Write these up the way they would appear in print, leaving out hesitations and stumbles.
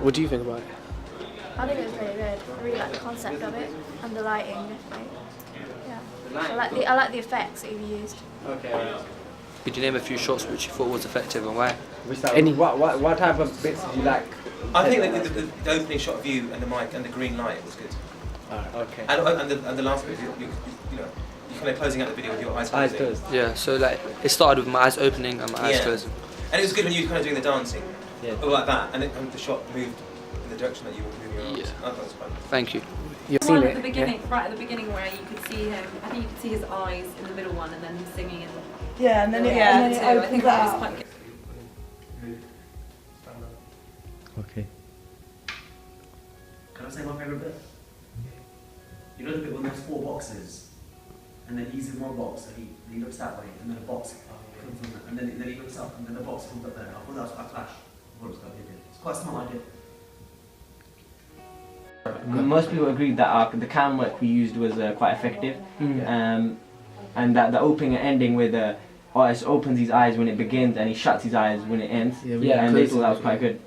What do you think about it? I think it was really good. I really like the concept of it and the lighting. Yeah, I like the effects that you used. Okay. Could you name a few shots which you thought was effective and why? What type of bits did you like? I think the opening shot of you and the mic and the green light was good. Okay. And the last bit, you know, you're kind of closing out the video with your eyes closing. Eyes closed. Yeah, so like it started with my eyes opening and my eyes Yeah. closing. And it was good when you were kind of doing the dancing, Yeah. or like that, and the shot moved in the direction that you were moving your arms. Yeah. I thought it was fun. Thank you. You've One seen at the it? beginning, right at the beginning, where you could see him. I think you could see his eyes in the middle one, and then him singing. And Yeah, and then it, yeah, and then it I opens think that was out. quite good. Okay. Can I say my favourite bit? You know the bit when there's 4 boxes, and then he's in one box, and he looks that way, and then a box comes in, and then he looks up, and then the box comes up there. I thought that was quite flash. I thought it was quite good. It's quite a smart idea. Most people agreed that the cam work we used was quite effective, and that the opening and ending with artist opens his eyes when it begins and he shuts his eyes when it ends. And they thought that was quite good.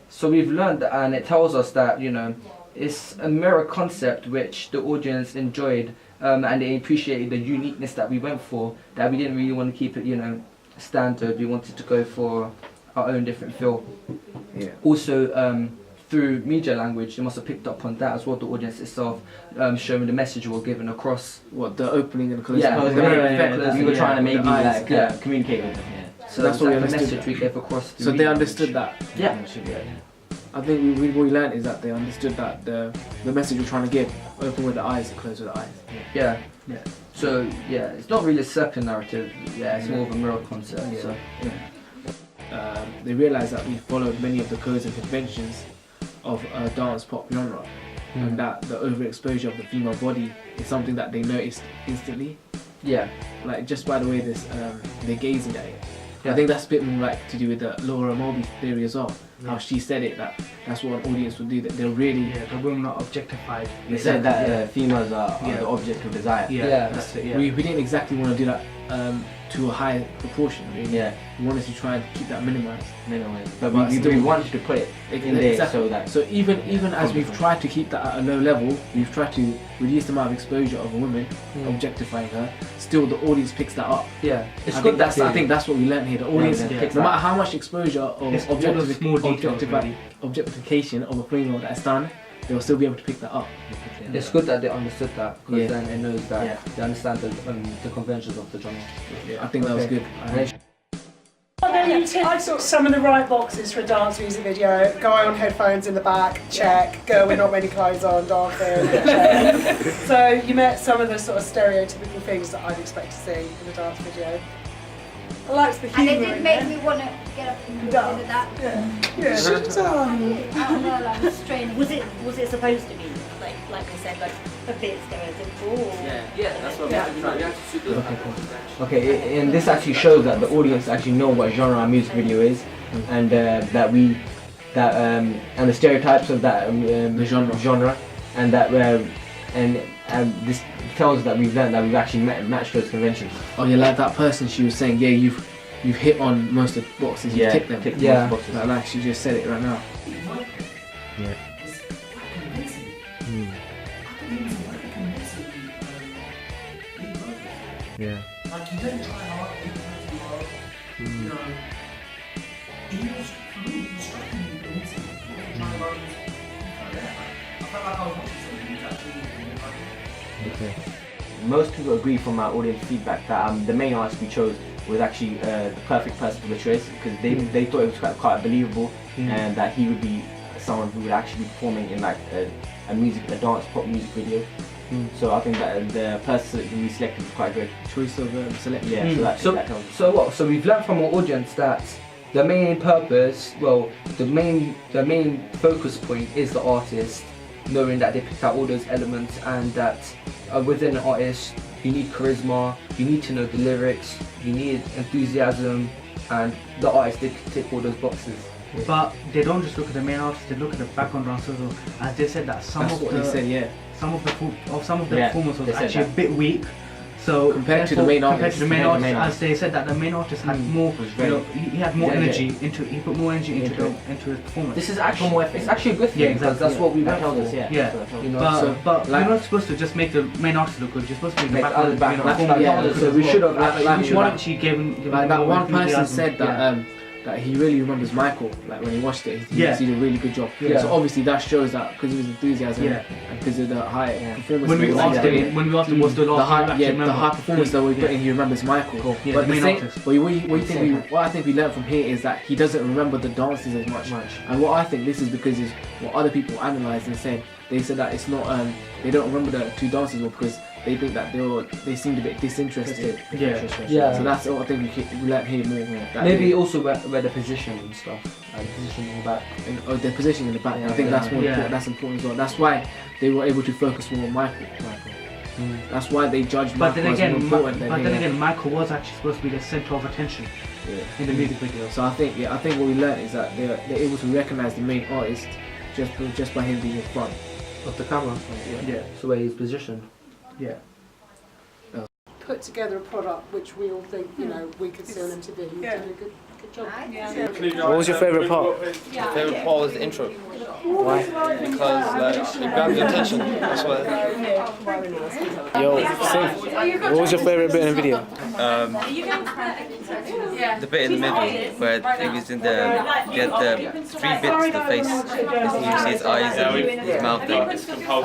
So we've learned, and it tells us that, you know, it's a mirror concept which the audience enjoyed, and they appreciated the uniqueness that we went for, that we didn't really want to keep it, you know, standard. We wanted to go for our own different feel. Yeah. Also, through media language, they must have picked up on that as well, the audience itself, showing the message we're given across. What, the opening and closing? Yeah, We were trying to maybe eyes, communicate with them. So that's what we the understood. message we gave across. So they understood that. Yeah. I think what we learned is that they understood that the message we're trying to give, open with the eyes and close with the eyes. Yeah. So yeah, it's not really a circular narrative. Yeah, it's more of a mirror concept. Yeah. So They realised that we followed many of the codes and conventions of dance pop genre, and that the overexposure of the female body is something that they noticed instantly. yeah. Like just by the way they're gazing at it. Yeah. I think that's a bit more like to do with the Laura Mulvey theory as well. How she said it, that's what an audience would do. That they'll really the women are objectified. They said that females are the object of desire. that's it. We didn't exactly want to do that to a high proportion. Really. Yeah. We wanted to try and keep that minimized. But But we still- wanted to put it in there Exactly. so that. So even as we've tried to keep that at a low level, we've tried to reduce the amount of exposure of a woman, objectifying her. Still, the audience picks that up. Yeah. It's I good think that I think that's what we learned here. The audience, picks no that. matter how much exposure of It's all those small details, really. objectification of a female that's done, they'll still be able to pick that up. it's good that they understood that, because Yeah. then it knows that Yeah. they understand the conventions of the genre. I think that was good. I took some of the right boxes for a dance music video. Guy on headphones in the back, check. Girl with not many clothes on, dancing, check. So you met some of the sort of stereotypical things that I'd expect to see in a dance video. I liked the And humour it did in make there. me want to get up and Dance. do that. Yeah. Should I don't know, like straining. Was it supposed to be like I said, like a bit stereotypical? Or? Yeah, that's what we had to do. Okay, and this actually shows that the audience actually know what genre our music video is, and and the stereotypes of that The genre. and that and this tells us that we've learned that we've actually matched those conventions. Oh yeah, like that person, she was saying, yeah, you've hit on most of the boxes, you've ticked them. ticked Yeah. most boxes. Like she just said it right now. Yeah. Yeah. Like, you don't try hard, you don't hard. You know, he was, for me, he was striking me convincing. He wasn't trying hard, he was there. I felt like I was watching something he was actually Okay. Most people agree from our audience feedback that the main artist we chose was actually the perfect person for the choice, because they thought it was quite believable, and that he would be someone who would actually be performing in like a dance pop music video. So I think that the person who we selected was quite good. Choice of selection. Yeah. So that counts. So what? So we've learned from our audience that the main purpose, the main focus point is the artist, knowing that they picked out all those elements, and that within an artist you need charisma, you need to know the lyrics, you need enthusiasm, and the artist did tick all those boxes. But they don't just look at the main artist; they look at the background dancers. So as they said that some That's of what the they said, yeah. some of the Yeah, performance was they said actually a that. bit weak. So Compared to the therefore, main compared artist. to the main Compared to the artist, main as they said that the main artist had more, Was you very know, he had more energetic. energy into, he put more energy into Into into his performance. This is More actually effort. it's actually a good thing Yeah, because exactly. that's what we That went tells us, for. yeah. Yeah. That's what that tells You us. know, But, So, but like- you're not supposed to just make the main artist look good. You're supposed to make the Make background, other background. you know, Yeah, performance so look we good should as have well. like We should have like, actually given like that more one person enthusiasm. said that Yeah. that he really remembers Michael. Like when he watched it, he Yeah. did a really good job. Yeah. So obviously that shows that because of his enthusiasm Yeah. and because of the high performance. When we that he asked did. him, what's the the last high, you yeah, remember? the high performance that we put Yeah. in, he remembers Michael. Yeah, but the the main same, artist. but what I think we learned from here is that he doesn't remember the dances as much. And what I think this is because is what other people analysed and said. They said that it's not they don't remember the two dances well because they think that they seemed a bit disinterested. Yeah. Yeah. So that's what I think we learned here more. That Maybe they- also where the position and stuff, and position in the back. and their position in the back. I think Yeah. that's more Yeah. important. That's important as well. That's why they were able to focus more on Michael. That's why they judged But Michael then as again, more important than him. Michael was actually supposed to be the center of attention in the music video. So I think what we learned is that they're able to recognize the main artist just by him being in front. Of the camera. Yeah. So where he's positioned. Yeah. Put together a product which we all think, you know, we could see on MTV. You did a good job. What was your favourite part? My favourite part was the intro. Why? Because like it grabbed your attention. That's why. Yo, what was your favourite bit in the video? The bit in the middle where he was in the get the 3 bits of the face. You see his eyes and his mouth. That's pretty good.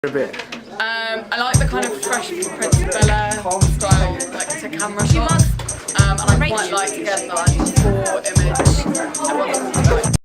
I like the kind of fresh Prince Bella style, like to camera shots. And I quite like to get the like 4 image.